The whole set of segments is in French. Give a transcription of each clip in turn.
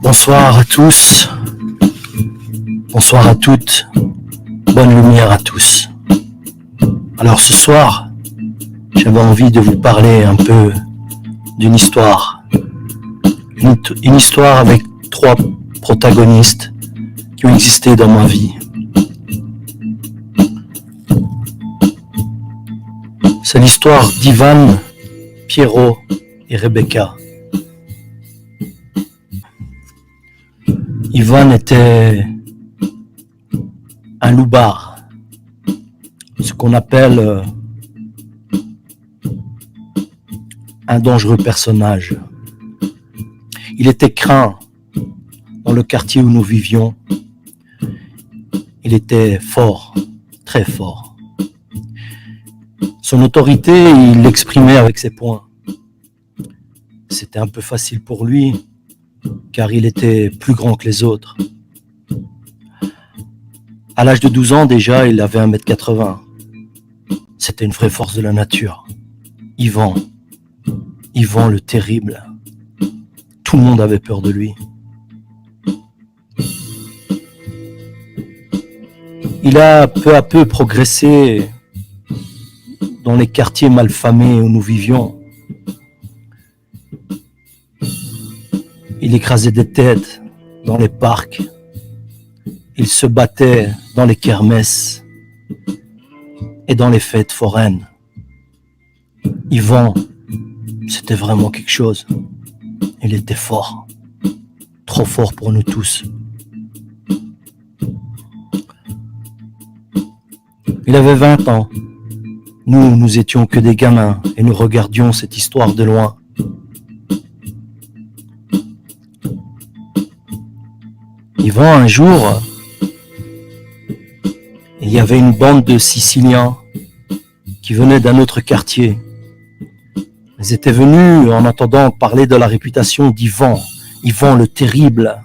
Bonsoir à tous, bonsoir à toutes, bonne lumière à tous. Alors ce soir, j'avais envie de vous parler un peu d'une histoire. Une histoire avec 3 protagonistes qui ont existé dans ma vie. C'est l'histoire d'Ivan, Pierrot et Rebecca. Ivan était un loupard, ce qu'on appelle un dangereux personnage. Il était craint dans le quartier où nous vivions. Il était fort, très fort. Son autorité, il l'exprimait avec ses poings. C'était un peu facile pour lui, car il était plus grand que les autres. À l'âge de 12 ans déjà, il avait 1m80. C'était une vraie force de la nature. Ivan le terrible. Tout le monde avait peur de lui. Il a peu à peu progressé dans les quartiers malfamés où nous vivions. Il écrasait des têtes dans les parcs. Il se battait dans les kermesses et dans les fêtes foraines. Ivan, c'était vraiment quelque chose. Il était fort. Trop fort pour nous tous. Il avait 20 ans. Nous étions que des gamins et nous regardions cette histoire de loin. Ivan, un jour, il y avait une bande de Siciliens qui venaient d'un autre quartier. Ils étaient venus en entendant parler de la réputation d'Ivan, Ivan le terrible.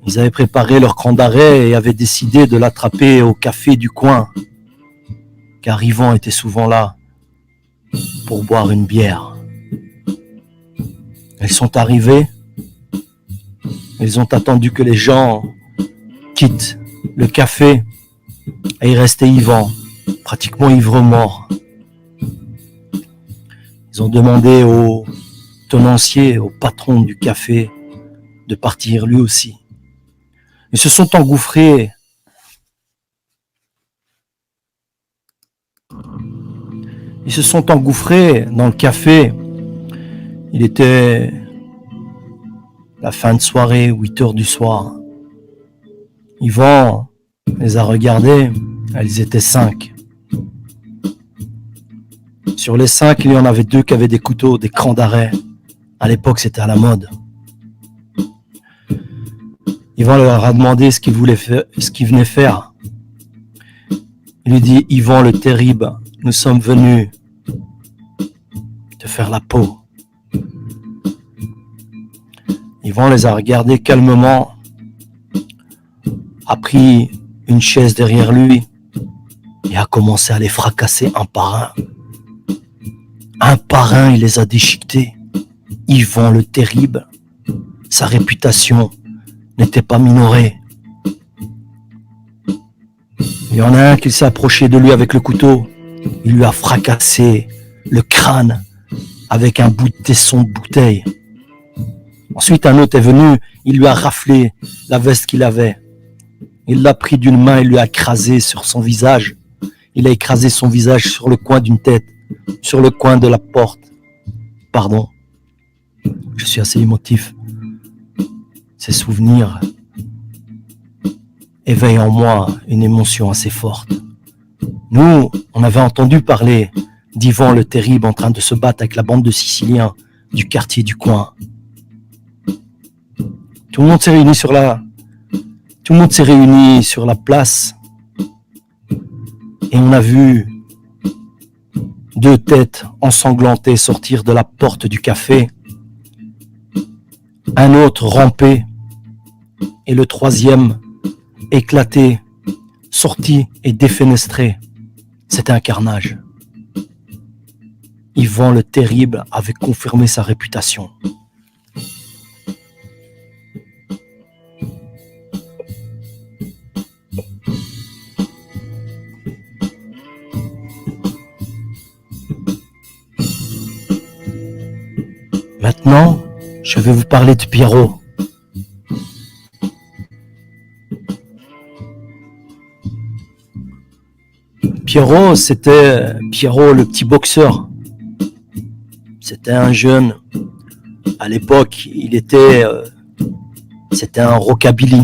Ils avaient préparé leur cran d'arrêt et avaient décidé de l'attraper au café du coin, car Ivan était souvent là pour boire une bière. Ils sont arrivés. Ils ont attendu que les gens quittent le café et il restait Ivan, pratiquement ivre-mort. Ils ont demandé au tenancier, au patron du café, de partir lui aussi. Ils se sont engouffrés. Ils se sont engouffrés dans le café. Il était la fin de soirée, 8h du soir. Ivan les a regardés, ils étaient 5. Sur les 5, il y en avait 2 qui avaient des couteaux, des crans d'arrêt. À l'époque, c'était à la mode. Ivan leur a demandé ce qu'il venait faire. Il lui dit, Ivan le terrible, nous sommes venus te faire la peau. Ivan les a regardés calmement, a pris une chaise derrière lui et a commencé à les fracasser un par un. Un par un, il les a déchiquetés. Ivan le terrible, sa réputation n'était pas minorée. Il y en a un qui s'est approché de lui avec le couteau. Il lui a fracassé le crâne avec un bout de tesson de bouteille. Ensuite, un autre est venu, il lui a raflé la veste qu'il avait. Il l'a pris d'une main et lui a écrasé sur son visage. Il a écrasé son visage sur le coin d'une tête, sur le coin de la porte. Pardon, je suis assez émotif. Ces souvenirs éveillent en moi une émotion assez forte. Nous, on avait entendu parler d'Ivan le terrible en train de se battre avec la bande de Siciliens du quartier du coin. Tout le monde s'est réuni sur la place et on a vu 2 têtes ensanglantées sortir de la porte du café, un autre ramper et le 3e éclaté, sorti et défenestré. C'était un carnage. Yvan le Terrible avait confirmé sa réputation. Maintenant, je vais vous parler de Pierrot. Pierrot, c'était Pierrot le petit boxeur. C'était un jeune. À l'époque, c'était un rockabilly.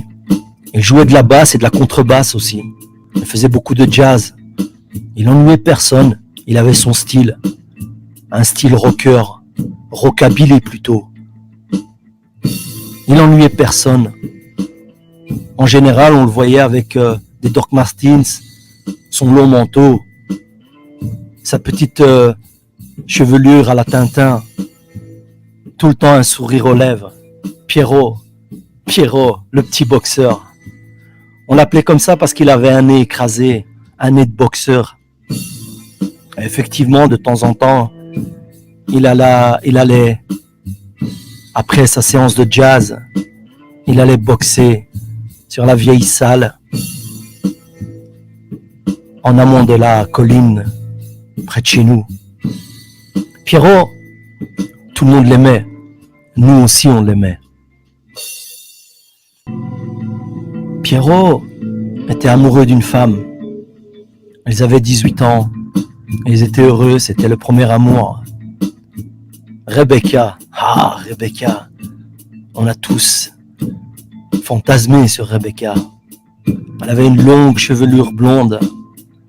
Il jouait de la basse et de la contrebasse aussi. Il faisait beaucoup de jazz. Il n'ennuyait personne. Il avait son style. Un style rocker. Rockabilly plutôt. Il n'ennuyait personne. En général, on le voyait avec des Doc Martens, son long manteau, sa petite chevelure à la Tintin, tout le temps un sourire aux lèvres. Pierrot, le petit boxeur. On l'appelait comme ça parce qu'il avait un nez écrasé, un nez de boxeur. Et effectivement, de temps en temps, il allait, après sa séance de jazz, il allait boxer sur la vieille salle, en amont de la colline, près de chez nous. Pierrot, tout le monde l'aimait. Nous aussi, on l'aimait. Pierrot était amoureux d'une femme. Ils avaient 18 ans. Ils étaient heureux, c'était le premier amour. Rebecca. Ah, Rebecca. On a tous fantasmé sur Rebecca. Elle avait une longue chevelure blonde,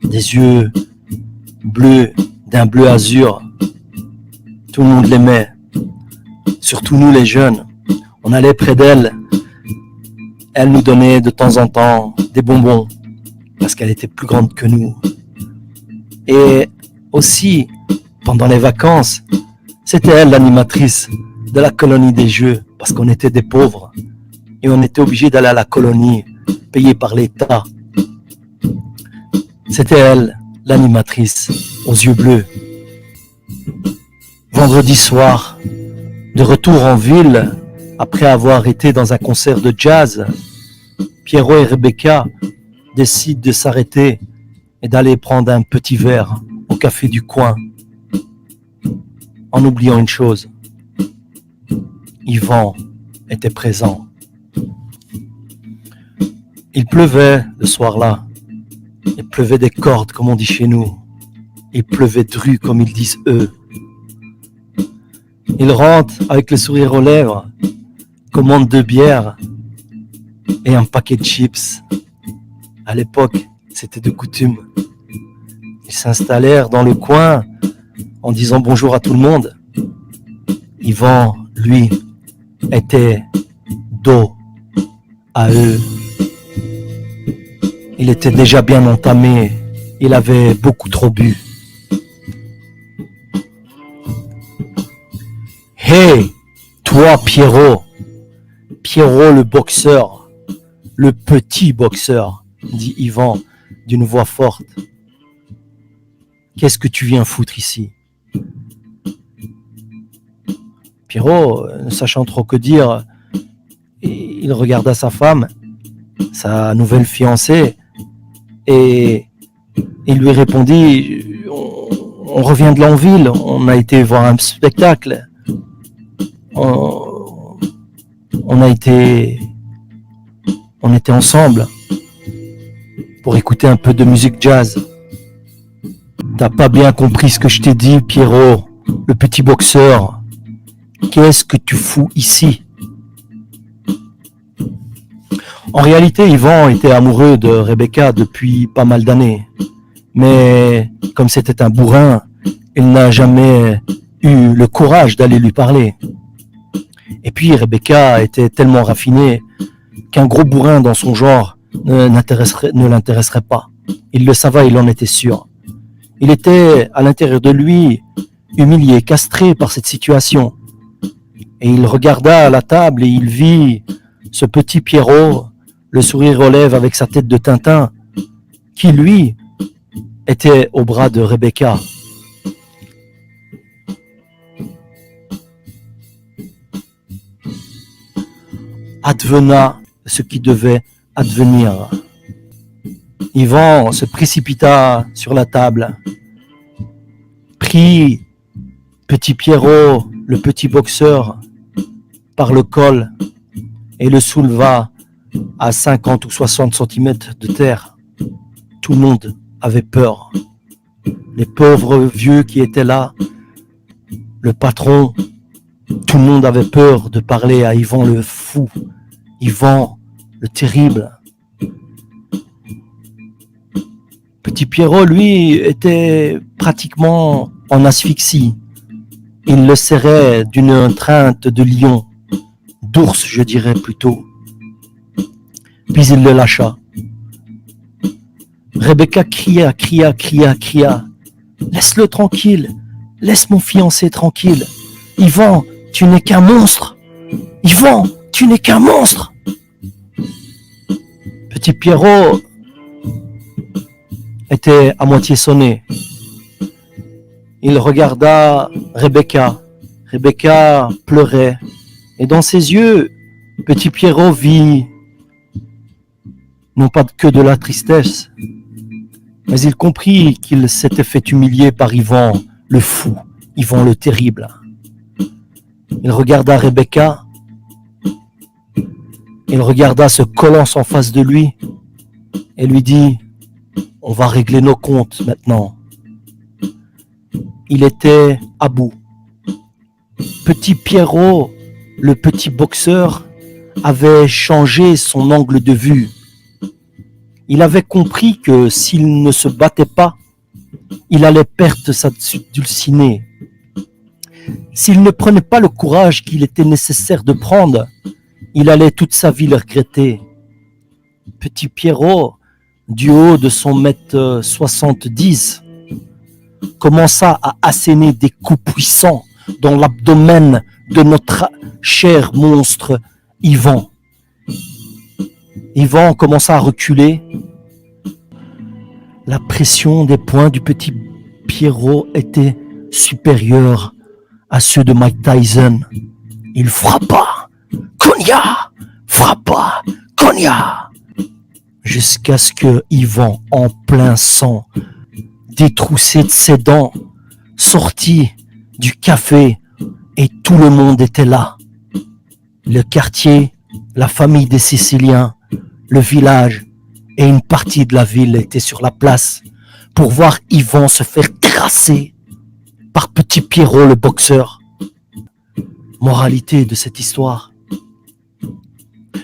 des yeux bleus, d'un bleu azur. Tout le monde l'aimait, surtout nous les jeunes. On allait près d'elle. Elle nous donnait de temps en temps des bonbons, parce qu'elle était plus grande que nous. Et aussi, pendant les vacances, c'était elle l'animatrice de la colonie des jeux, parce qu'on était des pauvres. Et on était obligés d'aller à la colonie, payée par l'État. C'était elle, l'animatrice, aux yeux bleus. Vendredi soir, de retour en ville, après avoir été dans un concert de jazz, Pierrot et Rebecca décident de s'arrêter et d'aller prendre un petit verre au café du coin. En oubliant une chose, Yvan était présent. Il pleuvait le soir-là. Il pleuvait des cordes, comme on dit chez nous. Il pleuvait dru, comme ils disent eux. Il rentre avec le sourire aux lèvres, commande 2 bières et un paquet de chips. À l'époque, c'était de coutume. Ils s'installèrent dans le coin en disant bonjour à tout le monde. Yvan, lui, était dos à eux. Il était déjà bien entamé. Il avait beaucoup trop bu. Hey, toi Pierrot, Pierrot le boxeur, le petit boxeur, dit Yvan d'une voix forte. Qu'est-ce que tu viens foutre ici? Pierrot, ne sachant trop que dire, il regarda sa femme, sa nouvelle fiancée, et il lui répondit, on revient de Lanville, on a été voir un spectacle. On était ensemble pour écouter un peu de musique jazz. T'as pas bien compris ce que je t'ai dit, Pierrot, le petit boxeur. Qu'est-ce que tu fous ici? En réalité, Yvan était amoureux de Rebecca depuis pas mal d'années. Mais comme c'était un bourrin, il n'a jamais eu le courage d'aller lui parler. Et puis Rebecca était tellement raffinée qu'un gros bourrin dans son genre ne l'intéresserait pas. Il le savait, il en était sûr. Il était à l'intérieur de lui humilié, castré par cette situation. Et il regarda à la table et il vit ce petit Pierrot, le sourire aux lèvres avec sa tête de Tintin, qui lui était au bras de Rebecca. advena ce qui devait advenir. Yvan se précipita sur la table, prit Petit Pierrot, le petit boxeur, par le col et le souleva à 50 ou 60 centimètres de terre. Tout le monde avait peur. Les pauvres vieux qui étaient là, le patron, tout le monde avait peur de parler à Yvan le fou, Yvan le terrible. Petit Pierrot, lui, était pratiquement en asphyxie. Il le serrait d'une étreinte de lion, d'ours, je dirais plutôt. Puis il le lâcha. Rebecca cria. Laisse-le tranquille, laisse mon fiancé tranquille. Yvan, tu n'es qu'un monstre. Yvan, tu n'es qu'un monstre. Petit Pierrot était à moitié sonné. Il regarda Rebecca. Rebecca pleurait. Et dans ses yeux, Petit Pierrot vit non pas que de la tristesse, mais il comprit qu'il s'était fait humilier par Yvan le fou, Yvan le terrible. Il regarda Rebecca. Il regarda ce colosse en face de lui et lui dit « On va régler nos comptes maintenant. » Il était à bout. Petit Pierrot, le petit boxeur, avait changé son angle de vue. Il avait compris que s'il ne se battait pas, il allait perdre sa dulcinée. S'il ne prenait pas le courage qu'il était nécessaire de prendre, il allait toute sa vie le regretter. Petit Pierrot, du haut de son 1m70, commença à asséner des coups puissants dans l'abdomen de notre cher monstre Yvan. Yvan commença à reculer. La pression des poings du petit Pierrot était supérieure à ceux de Mike Tyson. Il frappa, cogna, jusqu'à ce que Yvan, en plein sang, détroussé de ses dents, sortit du café et tout le monde était là. Le quartier, la famille des Siciliens, le village et une partie de la ville étaient sur la place pour voir Yvan se faire crasser par Petit Pierrot le boxeur. Moralité de cette histoire: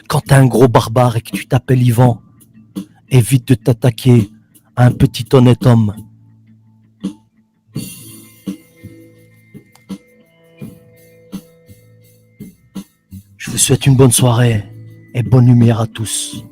quand t'es un gros barbare et que tu t'appelles Yvan, évite de t'attaquer à un petit honnête homme. Je vous souhaite une bonne soirée et bonne lumière à tous.